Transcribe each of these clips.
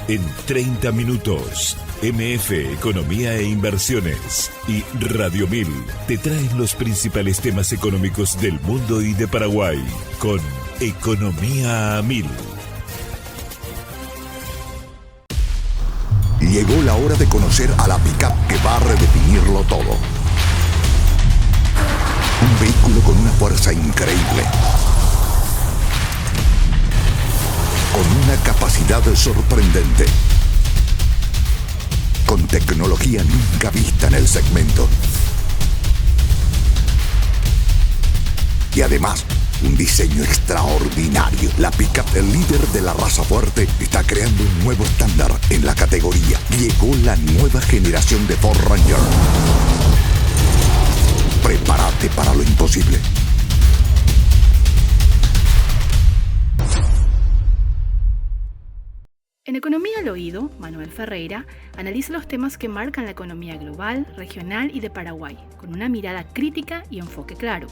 En 30 minutos, MF Economía e Inversiones y Radio 1000 te traen los principales temas económicos del mundo y de Paraguay con Economía a 1000. Llegó la hora de conocer a la pick-up que va a redefinirlo todo. Un vehículo con una fuerza increíble, con una capacidad sorprendente, con tecnología nunca vista en el segmento. Y además, un diseño extraordinario. La pick-up, el líder de la raza fuerte, está creando un nuevo estándar en la categoría. Llegó la nueva generación de Ford Ranger. Prepárate para lo imposible. En Economía al Oído, Manuel Ferreira analiza los temas que marcan la economía global, regional y de Paraguay, con una mirada crítica y enfoque claro.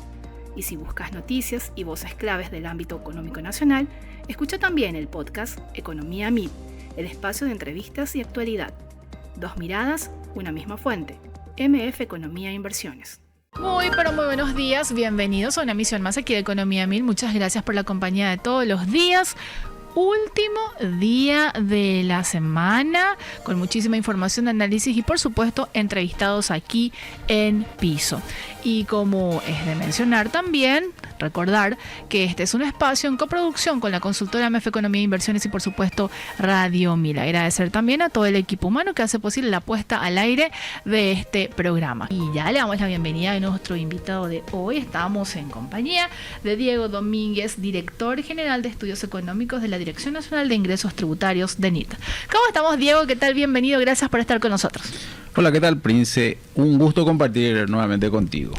Y si buscas noticias y voces claves del ámbito económico nacional, escucha también el podcast Economía 1000, el espacio de entrevistas y actualidad. Dos miradas, una misma fuente. MF Economía e Inversiones. Muy buenos días, bienvenidos a una emisión más aquí de Economía 1000. Muchas gracias por la compañía de todos los días. Último día de la semana con muchísima información, análisis y por supuesto entrevistados aquí en piso. Y como es de mencionar también, recordar que este es un espacio en coproducción con la consultora MF Economía e Inversiones y por supuesto Radio 1000. Agradecer también a todo el equipo humano que hace posible la puesta al aire de este programa. Y ya le damos la bienvenida a nuestro invitado de hoy. Estamos en compañía de Diego Domínguez, director general de Estudios Económicos de la Dirección Nacional de Ingresos Tributarios de NIT. ¿Cómo estamos, Diego? ¿Qué tal? Bienvenido. Gracias por estar con nosotros. Hola, ¿qué tal, Prince? Un gusto compartir nuevamente contigo.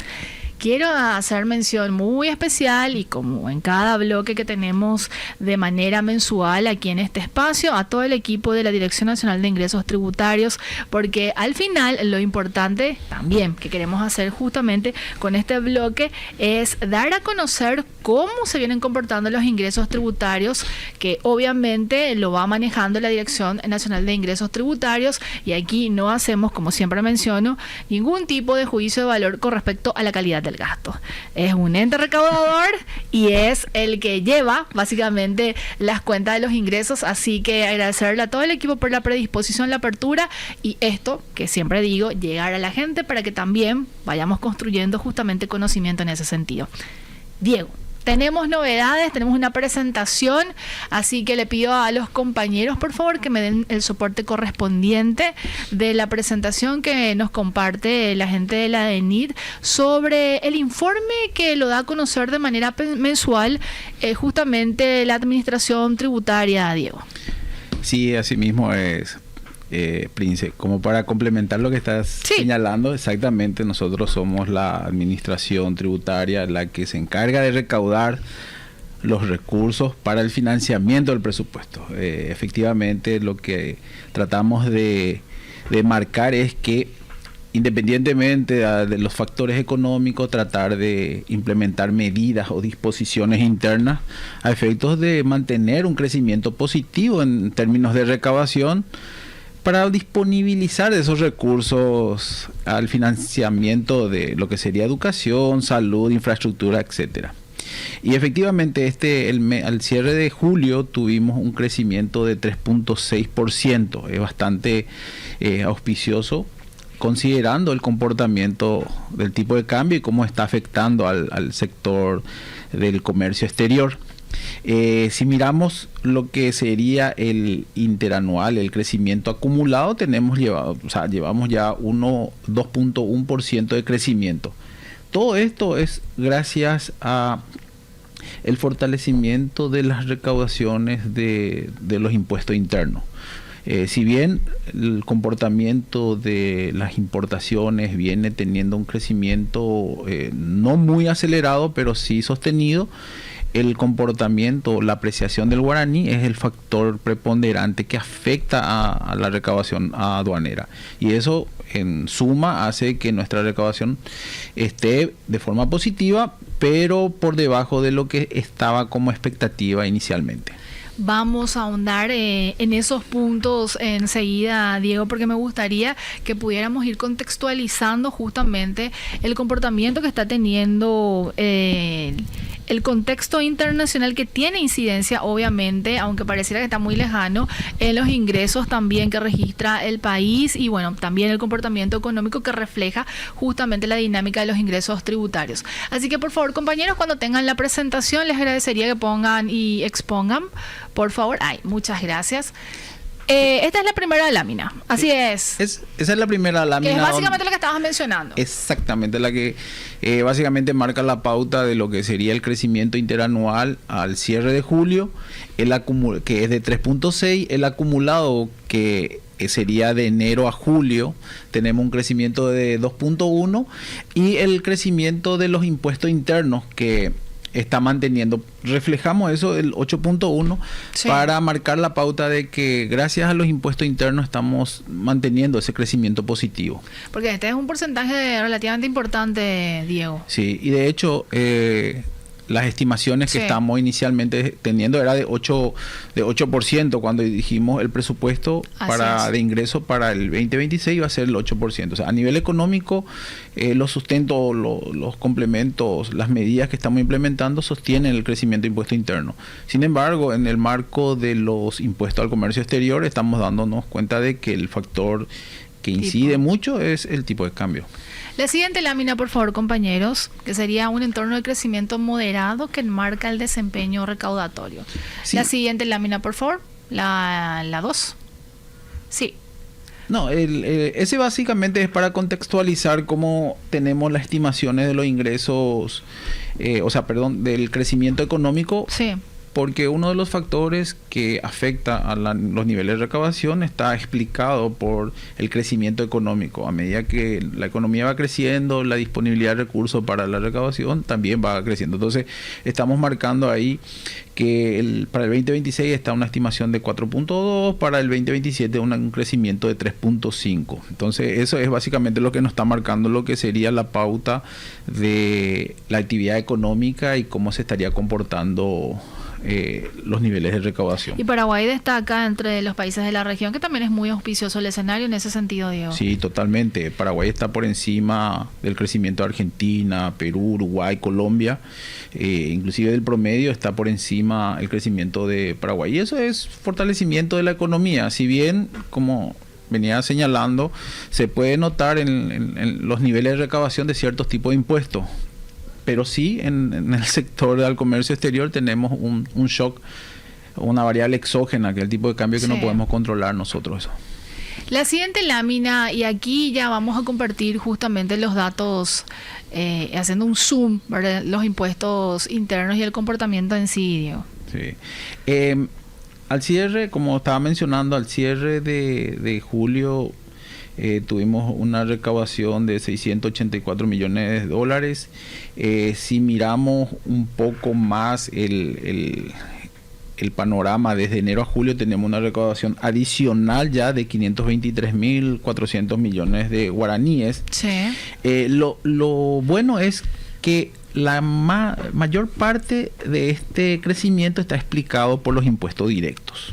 Quiero hacer mención muy especial y como en cada bloque que tenemos de manera mensual aquí en este espacio a todo el equipo de la Dirección Nacional de Ingresos Tributarios, porque al final lo importante también que queremos hacer justamente con este bloque es dar a conocer cómo se vienen comportando los ingresos tributarios, que obviamente lo va manejando la Dirección Nacional de Ingresos Tributarios, y aquí no hacemos, como siempre menciono, ningún tipo de juicio de valor con respecto a la calidad del gasto. Es un ente recaudador y es el que lleva básicamente las cuentas de los ingresos, así que agradecerle a todo el equipo por la predisposición, la apertura y esto que siempre digo, llegar a la gente para que también vayamos construyendo justamente conocimiento en ese sentido. Diego, tenemos novedades, tenemos una presentación, así que le pido a los compañeros, por favor, que me den el soporte correspondiente de la presentación que nos comparte la gente de la DENIT sobre el informe que lo da a conocer de manera mensual justamente la Administración Tributaria, Diego. Sí, así mismo es. Prince, como para complementar lo que estás señalando, exactamente, nosotros somos la administración tributaria la que se encarga de recaudar los recursos para el financiamiento del presupuesto. Efectivamente, lo que tratamos de marcar es que independientemente de los factores económicos, tratar de implementar medidas o disposiciones internas a efectos de mantener un crecimiento positivo en términos de recaudación, para disponibilizar esos recursos al financiamiento de lo que sería educación, salud, infraestructura, etcétera. Y efectivamente al cierre de julio tuvimos un crecimiento de 3.6%, es bastante auspicioso considerando el comportamiento del tipo de cambio y cómo está afectando al sector del comercio exterior. Si miramos lo que sería el interanual, el crecimiento acumulado, llevamos ya 2.1% de crecimiento. Todo esto es gracias a el fortalecimiento de las recaudaciones de los impuestos internos. Si bien el comportamiento de las importaciones viene teniendo un crecimiento no muy acelerado, pero sí sostenido, el comportamiento, la apreciación del guaraní es el factor preponderante que afecta a la recaudación aduanera. Y eso en suma hace que nuestra recaudación esté de forma positiva, pero por debajo de lo que estaba como expectativa inicialmente. vamos a ahondar en esos puntos enseguida, Diego, porque me gustaría que pudiéramos ir contextualizando justamente el comportamiento que está teniendo el contexto internacional, que tiene incidencia, obviamente, aunque pareciera que está muy lejano, en los ingresos también que registra el país, y bueno, también el comportamiento económico que refleja justamente la dinámica de los ingresos tributarios. Así que, por favor, compañeros, cuando tengan la presentación, les agradecería que pongan y expongan, por favor. Ay, muchas gracias. Esta es la primera lámina, así es. Esa es la primera lámina. Que es básicamente lo que estabas mencionando. Exactamente, la que básicamente marca la pauta de lo que sería el crecimiento interanual al cierre de julio, que es de 3.6, el acumulado que sería de enero a julio, tenemos un crecimiento de 2.1, y el crecimiento de los impuestos internos que está manteniendo. Reflejamos eso, el 8.1, sí, para marcar la pauta de que gracias a los impuestos internos estamos manteniendo ese crecimiento positivo. Porque este es un porcentaje relativamente importante, Diego. Sí, y de hecho las estimaciones que estamos inicialmente teniendo era de 8% cuando dijimos el presupuesto de ingreso para el 2026 iba a ser el 8%. O sea, a nivel económico, los sustentos, los complementos, las medidas que estamos implementando sostienen el crecimiento de impuesto interno. Sin embargo, en el marco de los impuestos al comercio exterior, estamos dándonos cuenta de que el factor que incide mucho es el tipo de cambio. La siguiente lámina, por favor, compañeros, que sería un entorno de crecimiento moderado que enmarca el desempeño recaudatorio. Sí. La siguiente lámina, por favor, la 2. Sí. No, ese básicamente es para contextualizar cómo tenemos las estimaciones de los ingresos, del crecimiento económico. Sí. Porque uno de los factores que afecta a los niveles de recaudación está explicado por el crecimiento económico. A medida que la economía va creciendo, la disponibilidad de recursos para la recaudación también va creciendo. Entonces, estamos marcando ahí que para el 2026 está una estimación de 4.2, para el 2027 un crecimiento de 3.5. Entonces, eso es básicamente lo que nos está marcando lo que sería la pauta de la actividad económica y cómo se estaría comportando los niveles de recaudación. Y Paraguay destaca entre los países de la región, que también es muy auspicioso el escenario en ese sentido, Diego. Sí, totalmente. Paraguay está por encima del crecimiento de Argentina, Perú, Uruguay, Colombia. Inclusive del promedio está por encima el crecimiento de Paraguay. Y eso es fortalecimiento de la economía. Si bien, como venía señalando, se puede notar en los niveles de recaudación de ciertos tipos de impuestos. Pero sí, en el sector del comercio exterior tenemos un shock, una variable exógena, que es el tipo de cambio que no podemos controlar nosotros. Eso. La siguiente lámina, y aquí ya vamos a compartir justamente los datos, haciendo un zoom, ¿verdad? Los impuestos internos y el comportamiento en sí, Diego. Sí. Al cierre, como estaba mencionando, al cierre de julio, tuvimos una recaudación de 684 millones de dólares. Si miramos un poco más el panorama desde enero a julio, tenemos una recaudación adicional ya de 523.400 millones de guaraníes. Sí. Lo bueno es que la mayor parte de este crecimiento está explicado por los impuestos directos.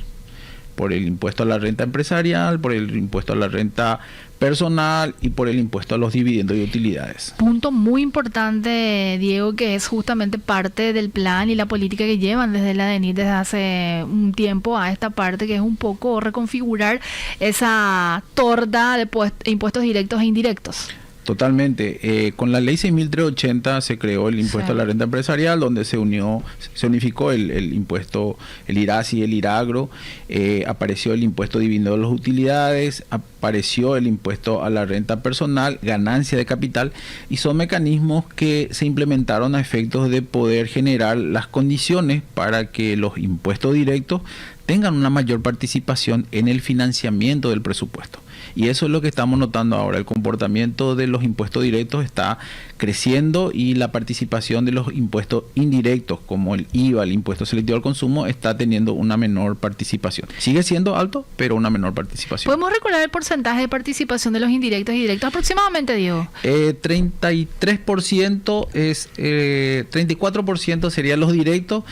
Por el impuesto a la renta empresarial, por el impuesto a la renta personal y por el impuesto a los dividendos y utilidades. Punto muy importante, Diego, que es justamente parte del plan y la política que llevan desde la DENIT desde hace un tiempo a esta parte, que es un poco reconfigurar esa torta de impuestos directos e indirectos. Totalmente. Con la ley 6.380 se creó el impuesto a la renta empresarial, donde se unificó el impuesto, el IRASI y el IRAGRO, apareció el impuesto dividendo de las utilidades, apareció el impuesto a la renta personal, ganancia de capital, y son mecanismos que se implementaron a efectos de poder generar las condiciones para que los impuestos directos tengan una mayor participación en el financiamiento del presupuesto. Y eso es lo que estamos notando ahora. El comportamiento de los impuestos directos está creciendo y la participación de los impuestos indirectos, como el IVA, el impuesto selectivo al consumo, está teniendo una menor participación. Sigue siendo alto, pero una menor participación. ¿Podemos recordar el porcentaje de participación de los indirectos y directos aproximadamente, Diego? 33% 34% serían los directos.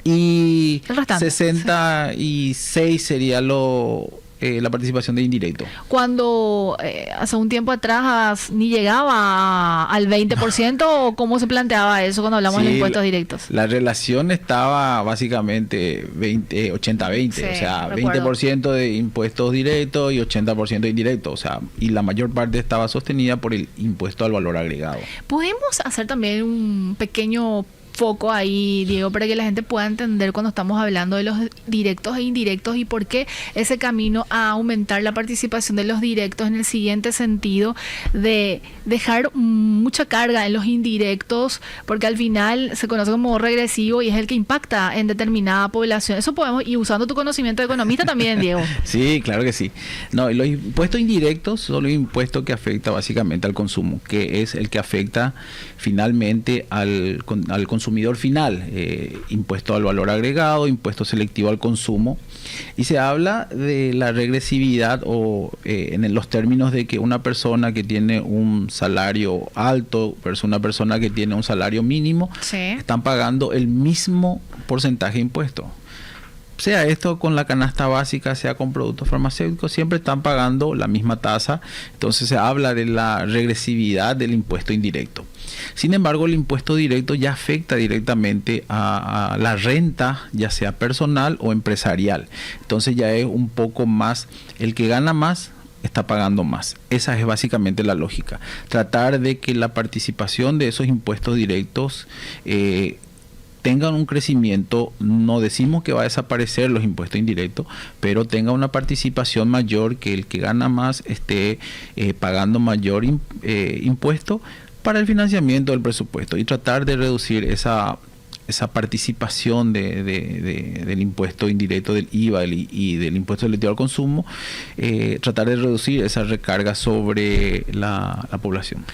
Y el restante, 66 sería la participación de indirecto. Cuando hace un tiempo atrás ni llegaba al 20%, ¿o cómo se planteaba eso cuando hablamos de impuestos directos? La relación estaba básicamente 80-20, Sí, o sea, recuerdo. 20% de impuestos directos y 80% indirectos, o sea, y la mayor parte estaba sostenida por el impuesto al valor agregado. Podemos hacer también un pequeño foco ahí, Diego, para que la gente pueda entender cuando estamos hablando de los directos e indirectos y por qué ese camino a aumentar la participación de los directos en el siguiente sentido de dejar mucha carga en los indirectos, porque al final se conoce como regresivo y es el que impacta en determinada población. Eso podemos, y usando tu conocimiento de economista también, Diego. Sí, claro que sí. No, los impuestos indirectos son los impuestos que afectan básicamente al consumo, que es el que afecta finalmente al consumidor final, impuesto al valor agregado, impuesto selectivo al consumo, y se habla de la regresividad o en los términos de que una persona que tiene un salario alto versus una persona que tiene un salario mínimo, Sí. están pagando el mismo porcentaje de impuesto. Sea esto con la canasta básica, sea con productos farmacéuticos, siempre están pagando la misma tasa. Entonces se habla de la regresividad del impuesto indirecto. Sin embargo, el impuesto directo ya afecta directamente a la renta, ya sea personal o empresarial. Entonces ya es un poco más, el que gana más está pagando más. Esa es básicamente la lógica. Tratar de que la participación de esos impuestos directos tengan un crecimiento. No decimos que va a desaparecer los impuestos indirectos, pero tenga una participación mayor, que el que gana más esté pagando mayor impuesto para el financiamiento del presupuesto, y tratar de reducir esa participación del impuesto indirecto, del IVA y del impuesto selectivo al consumo, tratar de reducir esa recarga sobre la población.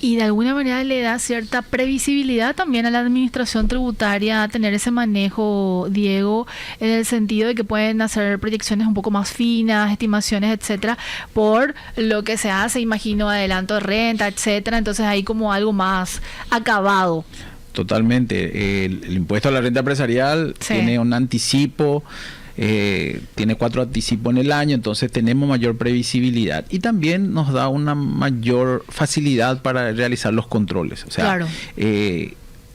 Y de alguna manera le da cierta previsibilidad también a la administración tributaria a tener ese manejo, Diego, en el sentido de que pueden hacer proyecciones un poco más finas, estimaciones, etcétera, por lo que se hace, imagino, adelanto de renta, etcétera. Entonces hay como algo más acabado. Totalmente. El impuesto a la renta empresarial tiene un anticipo. Tiene 4 anticipos en el año, entonces tenemos mayor previsibilidad y también nos da una mayor facilidad para realizar los controles. O sea, claro.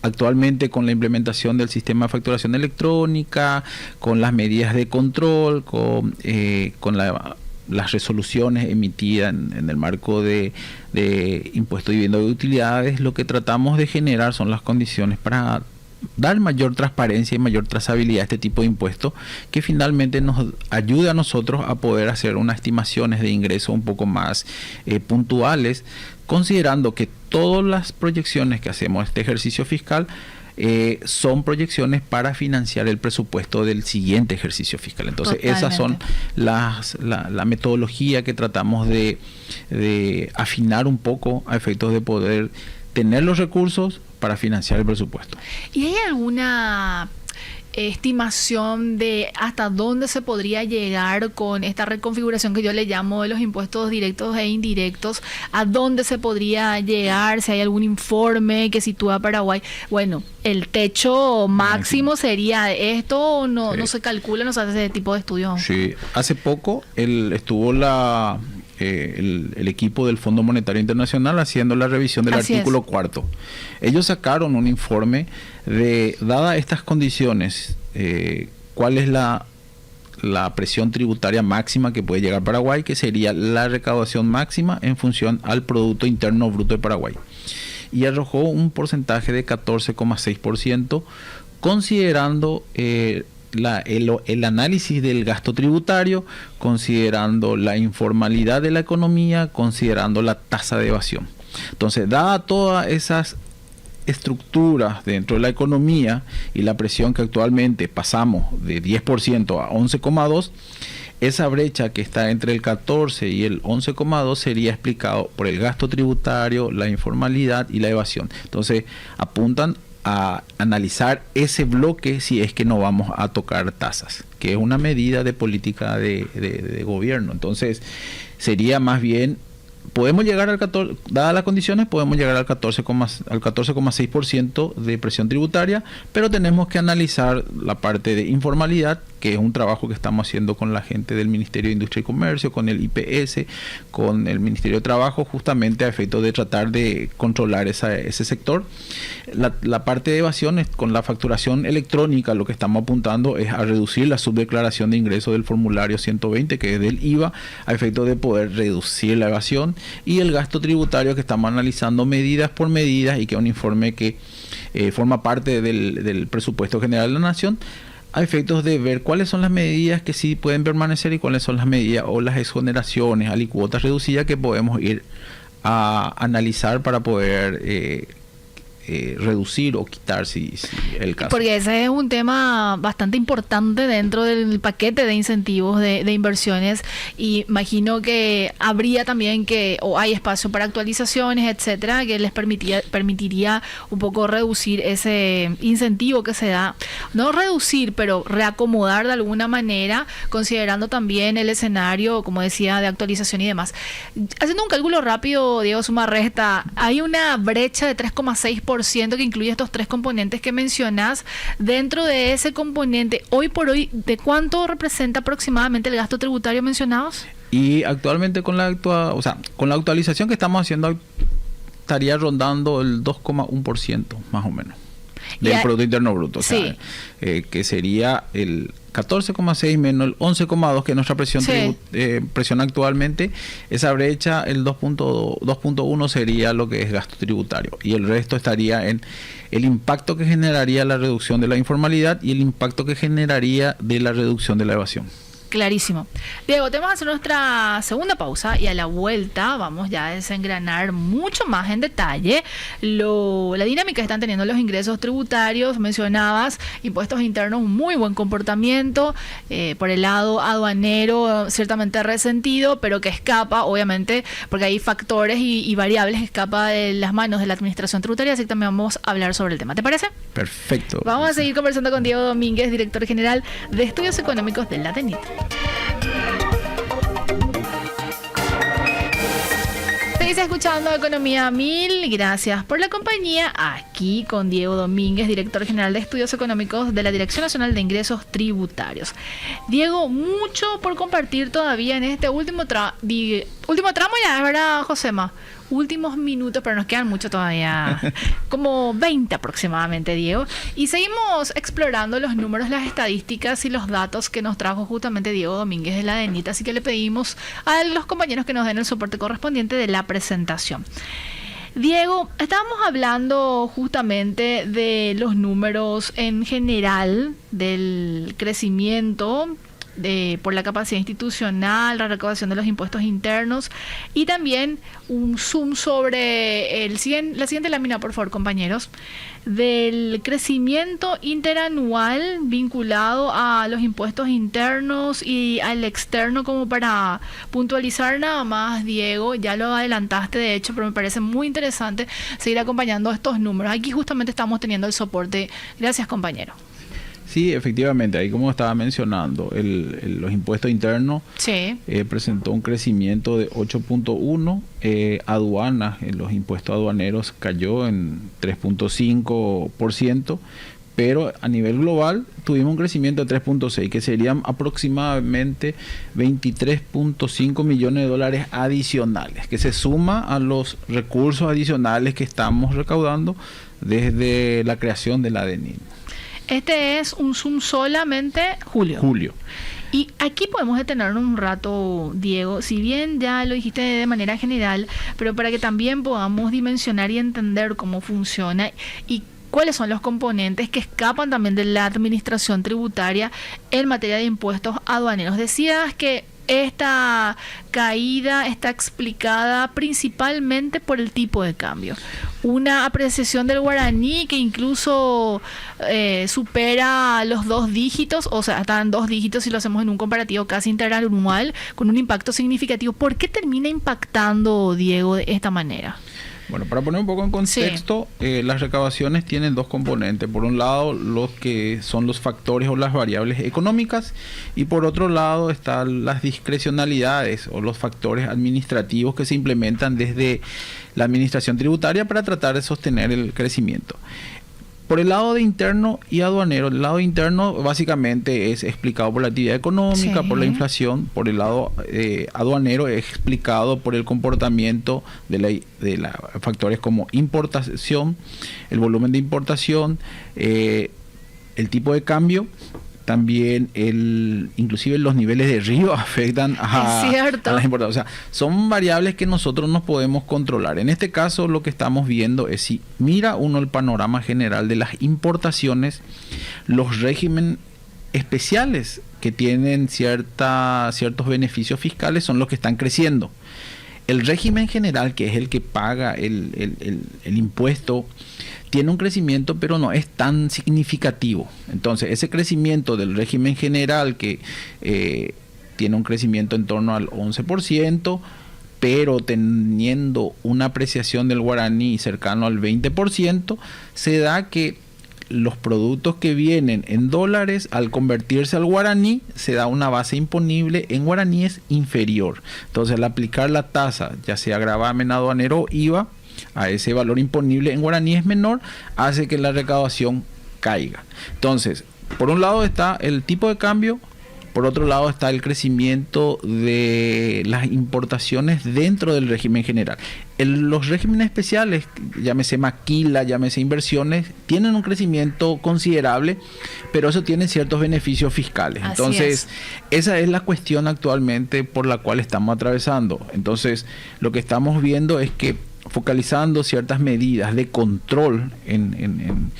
Actualmente con la implementación del sistema de facturación electrónica, con las medidas de control, con las resoluciones emitidas en el marco de impuesto de vivienda de utilidades, lo que tratamos de generar son las condiciones para dar mayor transparencia y mayor trazabilidad a este tipo de impuestos, que finalmente nos ayuda a nosotros a poder hacer unas estimaciones de ingresos un poco más puntuales, considerando que todas las proyecciones que hacemos en este ejercicio fiscal son proyecciones para financiar el presupuesto del siguiente ejercicio fiscal. Entonces esas son la metodología que tratamos de afinar un poco a efectos de poder tener los recursos para financiar el presupuesto. ¿Y hay alguna estimación de hasta dónde se podría llegar con esta reconfiguración que yo le llamo de los impuestos directos e indirectos? ¿A dónde se podría llegar? Si hay algún informe que sitúa a Paraguay. Bueno, el techo máximo sería esto, o no, sí. No se calcula, no se hace ese tipo de estudios. Sí, hace poco estuvo el equipo del Fondo Monetario Internacional haciendo la revisión del artículo 4. Ellos sacaron un informe de, dadas estas condiciones, cuál es la presión tributaria máxima que puede llegar a Paraguay, que sería la recaudación máxima en función al Producto Interno Bruto de Paraguay. Y arrojó un porcentaje de 14,6%, considerando el análisis del gasto tributario, considerando la informalidad de la economía, considerando la tasa de evasión. Entonces, dada todas esas estructuras dentro de la economía y la presión que actualmente pasamos de 10% a 11,2%, esa brecha que está entre el 14 y el 11,2 sería explicado por el gasto tributario, la informalidad y la evasión. Entonces, apuntan a analizar ese bloque si es que no vamos a tocar tasas, que es una medida de política de gobierno. Entonces, sería más bien podemos llegar al 14, dadas las condiciones, podemos llegar al 14,6% de presión tributaria, pero tenemos que analizar la parte de informalidad, que es un trabajo que estamos haciendo con la gente del Ministerio de Industria y Comercio, con el IPS, con el Ministerio de Trabajo, justamente a efecto de tratar de controlar ese sector. La parte de evasión es con la facturación electrónica, lo que estamos apuntando es a reducir la subdeclaración de ingresos del formulario 120, que es del IVA, a efecto de poder reducir la evasión, y el gasto tributario, que estamos analizando medidas por medidas, y que es un informe que forma parte del presupuesto general de la Nación, a efectos de ver cuáles son las medidas que sí pueden permanecer y cuáles son las medidas o las exoneraciones, alícuotas reducidas que podemos ir a analizar para poder reducir o quitar si el caso. Porque ese es un tema bastante importante dentro del paquete de incentivos de inversiones, y imagino que habría también o hay espacio para actualizaciones, etcétera, que les permitiría un poco reducir ese incentivo que se da, no reducir, pero reacomodar de alguna manera, considerando también el escenario, como decía, de actualización y demás. Haciendo un cálculo rápido, Diego, suma resta, hay una brecha de 3,6% que incluye estos tres componentes que mencionas. Dentro de ese componente, hoy por hoy, ¿de cuánto representa aproximadamente el gasto tributario mencionados? Y actualmente con la actualización que estamos haciendo, estaría rondando el 2,1% más o menos del Producto Interno Bruto. Sí. O sea, que sería el 14,6 menos el 11,2, que es nuestra presión actualmente. Esa brecha, el 2.1 sería lo que es gasto tributario, y el resto estaría en el impacto que generaría la reducción de la informalidad y el impacto que generaría de la reducción de la evasión. Clarísimo. Diego, tenemos que hacer nuestra segunda pausa, y a la vuelta vamos ya a desengranar mucho más en detalle la dinámica que están teniendo los ingresos tributarios. Mencionabas impuestos internos, un muy buen comportamiento por el lado aduanero, ciertamente resentido, pero que escapa, obviamente, porque hay factores y variables que escapa de las manos de la administración tributaria, así que también vamos a hablar sobre el tema. ¿Te parece? Perfecto. Vamos a seguir conversando con Diego Domínguez, director general de Estudios Económicos de la DENIT. Seguís escuchando Economía 1000. Gracias por la compañía. Aquí con Diego Domínguez, director general de Estudios Económicos de la Dirección Nacional de Ingresos Tributarios. Diego, mucho por compartir todavía en este último tramo ya, ¿verdad, Josema? Últimos minutos, pero nos quedan mucho todavía, como 20 aproximadamente, Diego. Y seguimos explorando los números, las estadísticas y los datos que nos trajo justamente Diego Domínguez de la DENIT. Así que le pedimos a los compañeros que nos den el soporte correspondiente de la presentación. Diego, estábamos hablando justamente de los números en general, del crecimiento por la capacidad institucional, la recaudación de los impuestos internos, y también un zoom sobre la siguiente lámina, por favor, compañeros, del crecimiento interanual vinculado a los impuestos internos y al externo, como para puntualizar nada más. Diego, ya lo adelantaste de hecho, pero me parece muy interesante seguir acompañando estos números. Aquí justamente estamos teniendo el soporte. Gracias, compañero. Sí, efectivamente, ahí como estaba mencionando, los impuestos internos presentó un crecimiento de 8.1%, aduanas, los impuestos aduaneros cayó en 3.5%, pero a nivel global tuvimos un crecimiento de 3.6%, que serían aproximadamente 23.5 millones de dólares adicionales, que se suma a los recursos adicionales que estamos recaudando desde la creación de la DENIT. Este es un zoom solamente julio. Y aquí podemos detenernos un rato, Diego, si bien ya lo dijiste de manera general, pero para que también podamos dimensionar y entender cómo funciona y cuáles son los componentes que escapan también de la administración tributaria en materia de impuestos aduaneros. Decías que esta caída está explicada principalmente por el tipo de cambio. Una apreciación del guaraní que incluso supera los 2 dígitos, o sea, está en 2 dígitos si lo hacemos en un comparativo casi interanual, con un impacto significativo. ¿Por qué termina impactando, Diego, de esta manera? Bueno, para poner un poco en contexto, las recaudaciones tienen dos componentes. Por un lado, los que son los factores o las variables económicas, y por otro lado están las discrecionalidades o los factores administrativos que se implementan desde la administración tributaria para tratar de sostener el crecimiento. Por el lado de interno y aduanero, el lado interno básicamente es explicado por la actividad económica, por la inflación. Por el lado aduanero es explicado por el comportamiento de factores como importación, el volumen de importación, el tipo de cambio. También inclusive los niveles de río afectan a las importaciones. O sea, son variables que nosotros nos podemos controlar. En este caso, lo que estamos viendo es, si mira uno el panorama general de las importaciones, los regímenes especiales que tienen ciertos beneficios fiscales son los que están creciendo. El régimen general, que es el que paga el impuesto, tiene un crecimiento, pero no es tan significativo. Entonces, ese crecimiento del régimen general, que tiene un crecimiento en torno al 11%, pero teniendo una apreciación del guaraní cercano al 20%, se da que los productos que vienen en dólares, al convertirse al guaraní, se da una base imponible en guaraníes inferior. Entonces, al aplicar la tasa, ya sea gravamen aduanero o IVA, a ese valor imponible en guaraní es menor, hace que la recaudación caiga. Entonces, por un lado está el tipo de cambio, por otro lado está el crecimiento de las importaciones dentro del régimen general. Los regímenes especiales, llámese maquila, llámese inversiones, tienen un crecimiento considerable, pero eso tiene ciertos beneficios fiscales. Entonces, esa es la cuestión actualmente por la cual estamos atravesando. Entonces, lo que estamos viendo es que, focalizando ciertas medidas de control en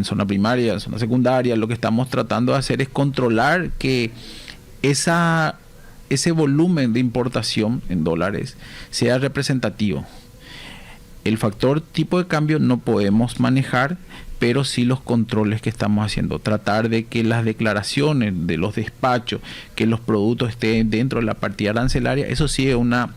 zona primaria, en zona secundaria, lo que estamos tratando de hacer es controlar que ese volumen de importación en dólares sea representativo. El factor tipo de cambio no podemos manejar, pero sí los controles que estamos haciendo. Tratar de que las declaraciones de los despachos, que los productos estén dentro de la partida arancelaria, eso sí es una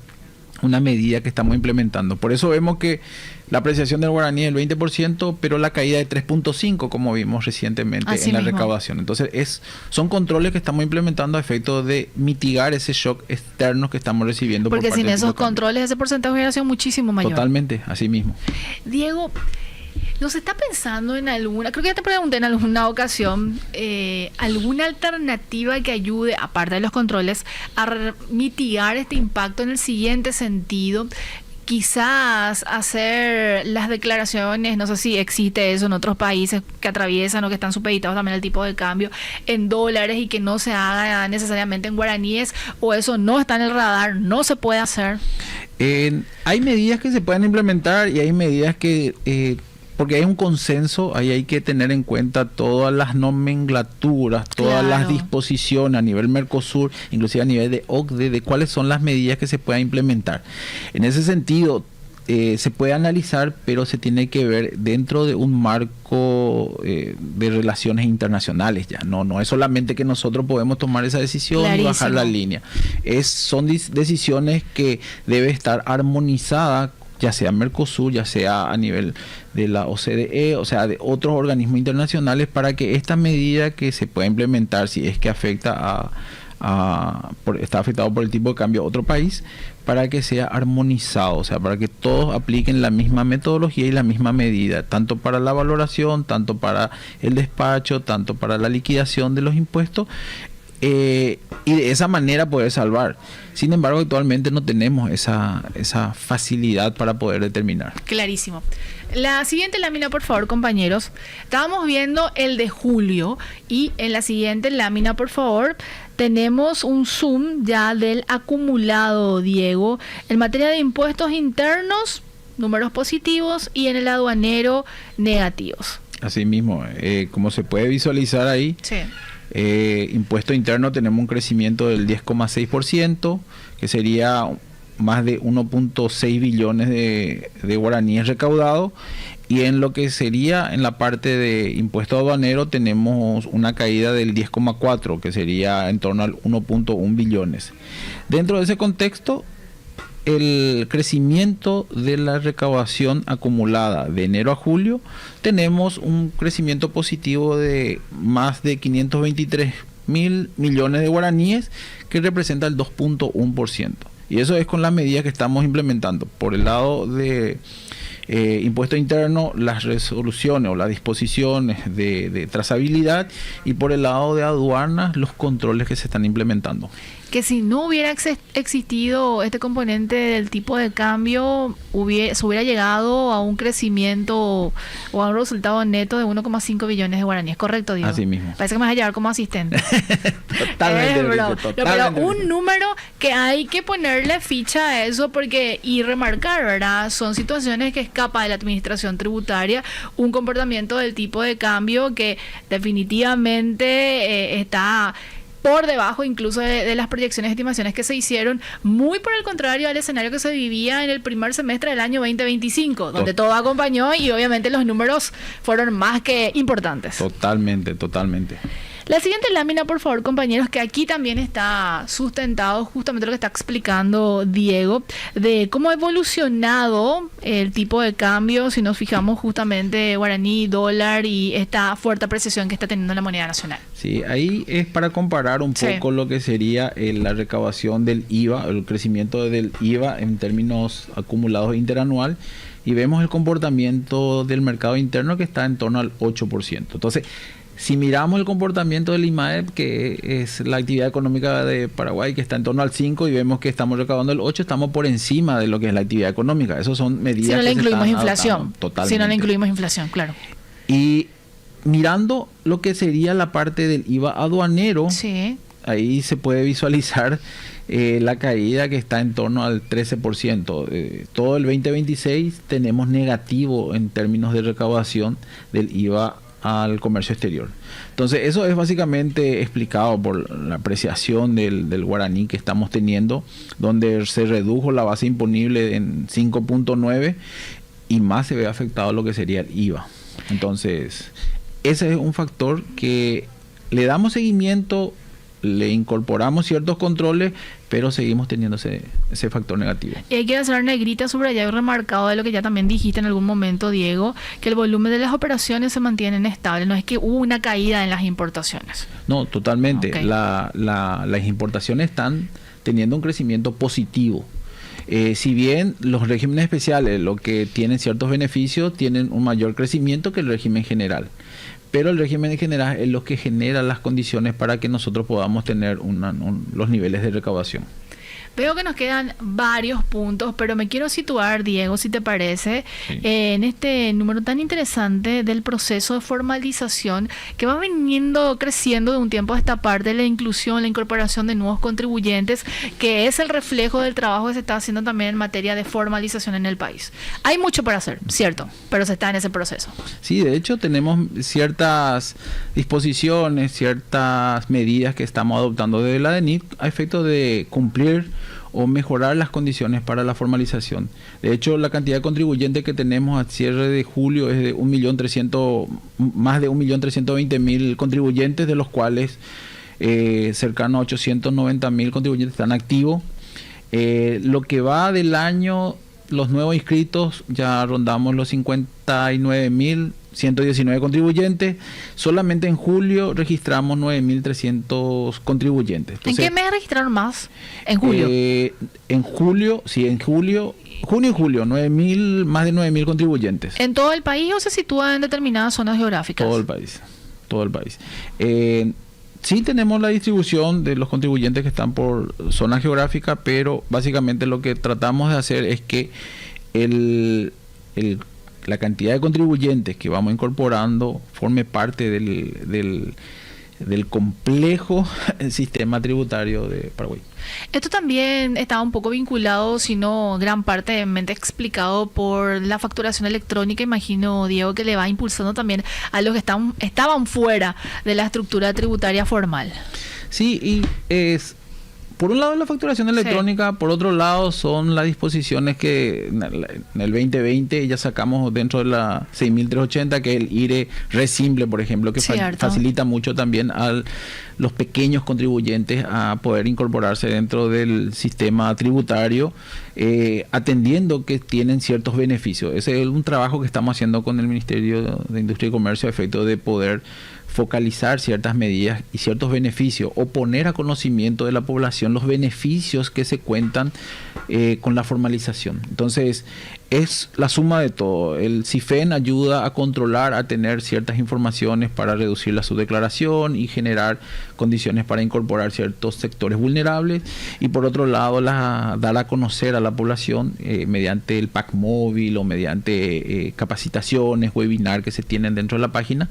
medida que estamos implementando. Por eso vemos que la apreciación del guaraní es del 20%, pero la caída de 3.5%, como vimos recientemente en la recaudación. Entonces, son controles que estamos implementando a efecto de mitigar ese shock externo que estamos recibiendo. Porque sin esos controles, ese porcentaje hubiera sido muchísimo mayor. Totalmente, así mismo. Diego, ¿nos está pensando en alguna, creo que ya te pregunté en alguna ocasión, alguna alternativa que ayude, aparte de los controles, a mitigar este impacto en el siguiente sentido? Quizás hacer las declaraciones, no sé si existe eso en otros países que atraviesan o que están supeditados también al tipo de cambio, en dólares, y que no se haga necesariamente en guaraníes, o eso no está en el radar, no se puede hacer. Hay medidas que se pueden implementar y hay medidas que... porque hay un consenso, ahí hay que tener en cuenta todas las nomenclaturas, todas las disposiciones a nivel Mercosur, inclusive a nivel de OCDE, de cuáles son las medidas que se puedan implementar. En ese sentido, se puede analizar, pero se tiene que ver dentro de un marco de relaciones internacionales ya. No es solamente que nosotros podemos tomar esa decisión y bajar la línea. Son decisiones que debe estar armonizada, ya sea Mercosur, ya sea a nivel de la OCDE, o sea, de otros organismos internacionales, para que esta medida que se pueda implementar, si es que afecta está afectado por el tipo de cambio a otro país, para que sea armonizado, o sea, para que todos apliquen la misma metodología y la misma medida, tanto para la valoración, tanto para el despacho, tanto para la liquidación de los impuestos, y de esa manera poder salvar. Sin embargo, actualmente no tenemos esa facilidad para poder determinar. Clarísimo. La siguiente lámina, por favor, compañeros. Estábamos viendo el de julio, y en la siguiente lámina, por favor, tenemos un zoom ya del acumulado, Diego. En materia de impuestos internos, números positivos, y en el aduanero, negativos. Así mismo, como se puede visualizar ahí, impuesto interno tenemos un crecimiento del 10,6%, que sería más de 1.6 billones de guaraníes recaudados, y en lo que sería en la parte de impuesto aduanero tenemos una caída del 10,4%, que sería en torno al 1.1 billones. Dentro de ese contexto, el crecimiento de la recaudación acumulada de enero a julio, tenemos un crecimiento positivo de más de 523.000 millones de guaraníes, que representa el 2.1%. Y eso es con las medidas que estamos implementando. Por el lado de impuesto interno, las resoluciones o las disposiciones de trazabilidad, y por el lado de aduanas, los controles que se están implementando. Que si no hubiera existido este componente del tipo de cambio, se hubiera llegado a un crecimiento o a un resultado neto de 1,5 billones de guaraníes. ¿Correcto, Diego? Así mismo. Parece que me vas a llevar como asistente. Totalmente. Pero un número que hay que ponerle ficha a eso y remarcar, ¿verdad? Son situaciones que escapan de la administración tributaria, un comportamiento del tipo de cambio que definitivamente está por debajo incluso de las proyecciones y estimaciones que se hicieron, muy por el contrario al escenario que se vivía en el primer semestre del año 2025, donde todo acompañó y obviamente los números fueron más que importantes. Totalmente. La siguiente lámina, por favor, compañeros, que aquí también está sustentado justamente lo que está explicando Diego, de cómo ha evolucionado el tipo de cambio, si nos fijamos justamente guaraní, dólar y esta fuerte apreciación que está teniendo la moneda nacional. Sí, ahí es para comparar un poco lo que sería la recaudación del IVA, el crecimiento del IVA en términos acumulados interanual, y vemos el comportamiento del mercado interno que está en torno al 8%. Entonces, si miramos el comportamiento del IMAEP, que es la actividad económica de Paraguay, que está en torno al 5, y vemos que estamos recaudando el 8, estamos por encima de lo que es la actividad económica. Esas son medidas si no le que incluimos se están inflación. Totalmente. Si no le incluimos inflación, claro. Y mirando lo que sería la parte del IVA aduanero, ahí se puede visualizar la caída que está en torno al 13%. Todo el 2026 tenemos negativo en términos de recaudación del IVA al comercio exterior. Entonces eso es básicamente explicado por la apreciación del guaraní que estamos teniendo, donde se redujo la base imponible en 5.9 y más se ve afectado lo que sería el IVA. Entonces ese es un factor que le damos seguimiento, le incorporamos ciertos controles, pero seguimos teniendo ese factor negativo. Y hay que hacer negrita, subrayado y remarcado de lo que ya también dijiste en algún momento, Diego, que el volumen de las operaciones se mantienen estables, no es que hubo una caída en las importaciones. No, totalmente. Okay. Las importaciones están teniendo un crecimiento positivo. Si bien los regímenes especiales, lo que tienen ciertos beneficios, tienen un mayor crecimiento que el régimen general. Pero el régimen general es lo que genera las condiciones para que nosotros podamos tener los niveles de recaudación. Veo que nos quedan varios puntos, pero me quiero situar, Diego, si te parece, en este número tan interesante del proceso de formalización que va creciendo de un tiempo a esta parte, la inclusión, la incorporación de nuevos contribuyentes, que es el reflejo del trabajo que se está haciendo también en materia de formalización en el país. Hay mucho para hacer, cierto, pero se está en ese proceso. Sí, de hecho tenemos ciertas disposiciones, ciertas medidas que estamos adoptando desde la DENIT a efecto de cumplir o mejorar las condiciones para la formalización. De hecho, la cantidad de contribuyentes que tenemos al cierre de julio es de más de 1.320.000 contribuyentes, de los cuales cercano a 890.000 contribuyentes están activos. Lo que va del año, los nuevos inscritos ya rondamos los 59.119 contribuyentes. Solamente en julio registramos 9.300 contribuyentes. Entonces, ¿en qué mes registraron más? ¿En julio? Junio y julio, más de 9.000 contribuyentes. ¿En todo el país o se sitúa en determinadas zonas geográficas? Todo el país. Sí tenemos la distribución de los contribuyentes que están por zona geográfica, pero básicamente lo que tratamos de hacer es que la cantidad de contribuyentes que vamos incorporando forme parte del complejo sistema tributario de Paraguay. Esto también estaba un poco vinculado, si no gran parte explicado por la facturación electrónica. Imagino, Diego, que le va impulsando también a los que estaban fuera de la estructura tributaria formal. Sí, y es por un lado la facturación electrónica, por otro lado son las disposiciones que en el 2020 ya sacamos dentro de la 6.380, que es el IRE re simple, por ejemplo, que facilita mucho también a los pequeños contribuyentes a poder incorporarse dentro del sistema tributario, atendiendo que tienen ciertos beneficios. Ese es un trabajo que estamos haciendo con el Ministerio de Industria y Comercio a efecto de poder focalizar ciertas medidas y ciertos beneficios, o poner a conocimiento de la población los beneficios que se cuentan con la formalización. Entonces, es la suma de todo. El CIFEN ayuda a controlar, a tener ciertas informaciones para reducir la subdeclaración y generar condiciones para incorporar ciertos sectores vulnerables, y por otro lado dar a conocer a la población mediante el PAC móvil o mediante capacitaciones, webinar que se tienen dentro de la página,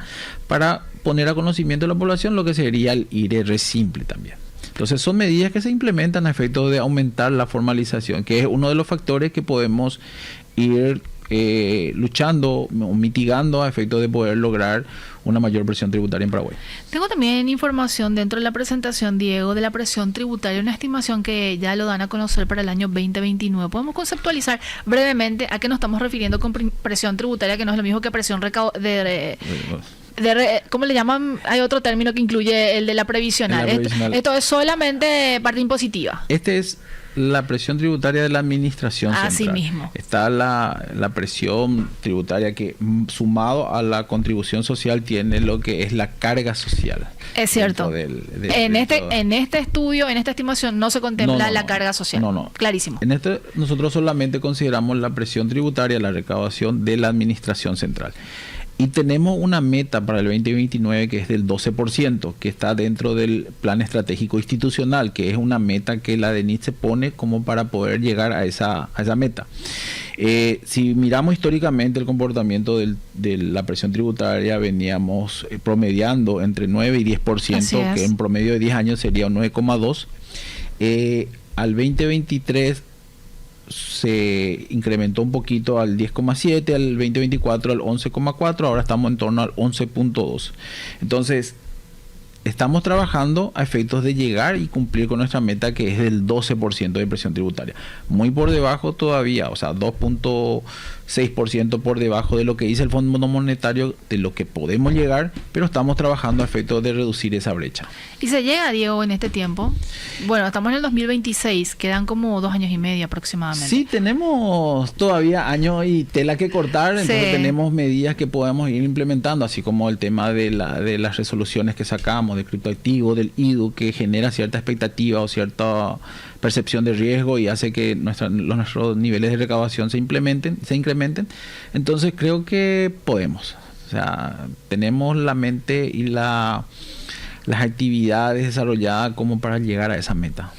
para poner a conocimiento de la población lo que sería el IRE simple también. Entonces son medidas que se implementan a efecto de aumentar la formalización, que es uno de los factores que podemos ir luchando o mitigando a efecto de poder lograr una mayor presión tributaria en Paraguay. Tengo también información dentro de la presentación, Diego, de la presión tributaria, una estimación que ya lo dan a conocer para el año 2029. ¿Podemos conceptualizar brevemente a qué nos estamos refiriendo con presión tributaria, que no es lo mismo que presión ¿cómo le llaman? Hay otro término que incluye el de la previsional. Esto es solamente parte impositiva. Este es la presión tributaria de la administración central. Así mismo. Está la presión tributaria que, sumado a la contribución social, tiene lo que es la carga social. Es cierto. En este estudio, en esta estimación, no se contempla la carga social. No. Clarísimo. Nosotros solamente consideramos la presión tributaria, la recaudación de la administración central. Y tenemos una meta para el 2029 que es del 12%, que está dentro del plan estratégico institucional, que es una meta que la DENIT se pone como para poder llegar a esa meta. Si miramos históricamente el comportamiento de la presión tributaria, veníamos promediando entre 9 y 10%, que en promedio de 10 años sería un 9,2%. Al 2023 se incrementó un poquito al 10,7, al 2024 al 11,4, ahora estamos en torno al 11,2. Entonces, estamos trabajando a efectos de llegar y cumplir con nuestra meta, que es del 12% de presión tributaria. Muy por debajo todavía, o sea, 2,6% por debajo de lo que dice el Fondo Monetario, de lo que podemos llegar, pero estamos trabajando a efectos de reducir esa brecha. ¿Y se llega, Diego, en este tiempo? Bueno, estamos en el 2026, quedan como 2 años y medio aproximadamente. Sí, tenemos todavía años y tela que cortar, entonces tenemos medidas que podemos ir implementando, así como el tema de las resoluciones que sacamos, de criptoactivos, del IDU, que genera cierta expectativa o cierta percepción de riesgo y hace que nuestros niveles de recaudación se incrementen. Entonces creo que podemos. O sea, tenemos la mente y las actividades desarrolladas como para llegar a esa meta.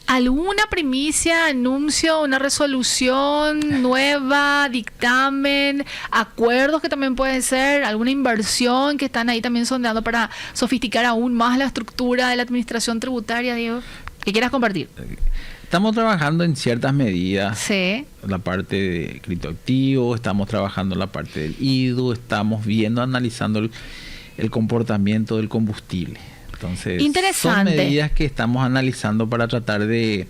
¿Alguna primicia, anuncio, una resolución nueva, dictamen, acuerdos que también pueden ser, alguna inversión que están ahí también sondeando para sofisticar aún más la estructura de la administración tributaria, Diego? ¿Qué quieras compartir? Estamos trabajando en ciertas medidas. Sí. La parte de criptoactivos, estamos trabajando en la parte del IDU, estamos analizando el comportamiento del combustible. Entonces, son medidas que estamos analizando para tratar de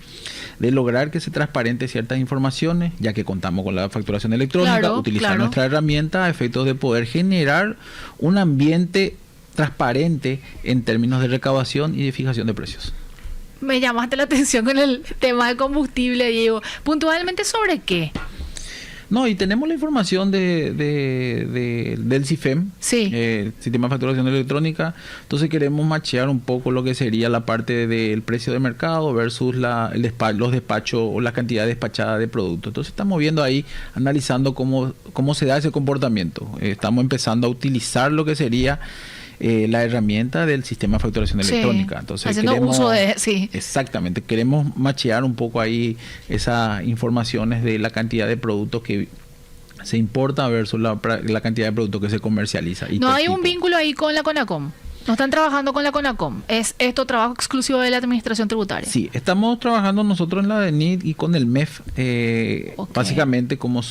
lograr que se transparente ciertas informaciones, ya que contamos con la facturación electrónica, utilizar nuestra herramienta a efectos de poder generar un ambiente transparente en términos de recaudación y de fijación de precios. Me llamaste la atención con el tema de combustible, Diego. ¿Puntualmente sobre qué? No, y tenemos la información del CIFEM, Sistema de Facturación Electrónica. Entonces queremos machear un poco lo que sería la parte del precio de mercado versus los despachos o la cantidad despachada de productos. Entonces estamos viendo ahí, analizando cómo se da ese comportamiento. Estamos empezando a utilizar lo que sería la herramienta del sistema de facturación electrónica. Entonces, haciendo uso de... Exactamente. Queremos machear un poco ahí esas informaciones de la cantidad de productos que se importa versus la cantidad de productos que se comercializa. ¿No hay un vínculo ahí con la CONACOM? ¿No están trabajando con la CONACOM? ¿Es esto trabajo exclusivo de la administración tributaria? Sí, estamos trabajando nosotros en la DENIT y con el MEF, básicamente como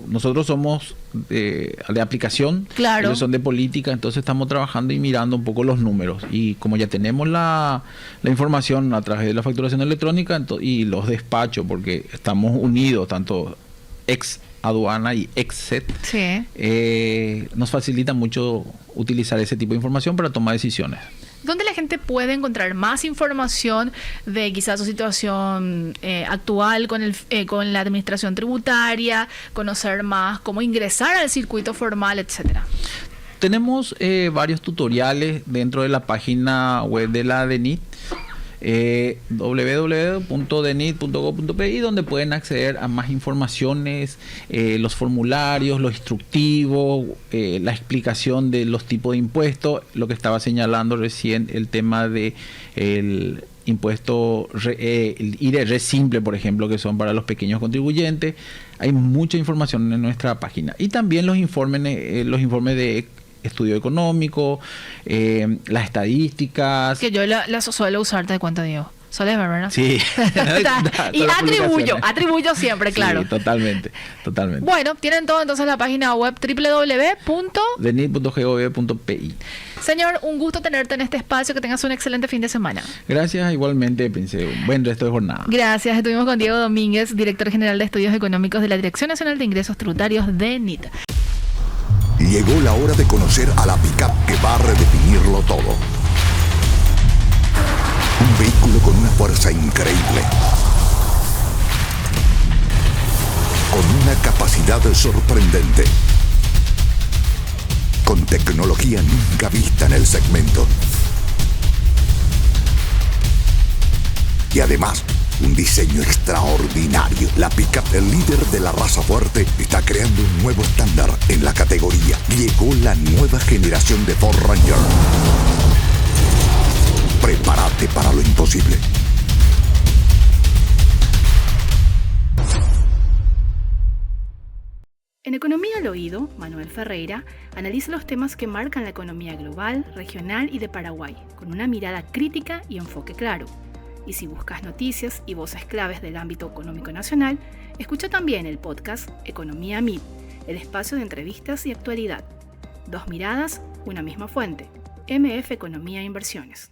nosotros somos de aplicación, claro. Ellos son de política, entonces estamos trabajando y mirando un poco los números. Y como ya tenemos la información a través de la facturación electrónica y los despachos, porque estamos unidos, tanto ex aduana y ex-SET, sí. Nos facilita mucho utilizar ese tipo de información para tomar decisiones. ¿Dónde la gente puede encontrar más información de quizás su situación actual con la administración tributaria, conocer más cómo ingresar al circuito formal, etcétera? Tenemos varios tutoriales dentro de la página web de la DENIT, www.denit.gov.pi, donde pueden acceder a más informaciones, los formularios, los instructivos, la explicación de los tipos de impuestos, lo que estaba señalando recién, el tema de el impuesto el IRR simple, por ejemplo, que son para los pequeños contribuyentes. Hay mucha información en nuestra página, y también los informes de estudio económico, las estadísticas. Que yo la suelo usar, ¿te cuenta, Diego? ¿Sueles ver, verdad? Sí. Y atribuyo siempre, claro. Sí, totalmente. Bueno, tienen todo entonces la página web www.denit.gov.pi. Señor, un gusto tenerte en este espacio, que tengas un excelente fin de semana. Gracias, igualmente, pensé, un buen resto de jornada. Gracias, estuvimos con Diego Domínguez, director general de Estudios Económicos de la Dirección Nacional de Ingresos Tributarios, DENIT. Llegó la hora de conocer a la pick-up que va a redefinirlo todo. Un vehículo con una fuerza increíble, con una capacidad sorprendente, con tecnología nunca vista en el segmento, y además un diseño extraordinario. La pick-up, el líder de la raza fuerte, está creando un nuevo estándar en la categoría. Llegó la nueva generación de Ford Ranger. Prepárate para lo imposible. En Economía al Oído, Manuel Ferreira analiza los temas que marcan la economía global, regional y de Paraguay, con una mirada crítica y enfoque claro. Y si buscas noticias y voces claves del ámbito económico nacional, escucha también el podcast Economía MIP, el espacio de entrevistas y actualidad. Dos miradas, una misma fuente. MF Economía e Inversiones.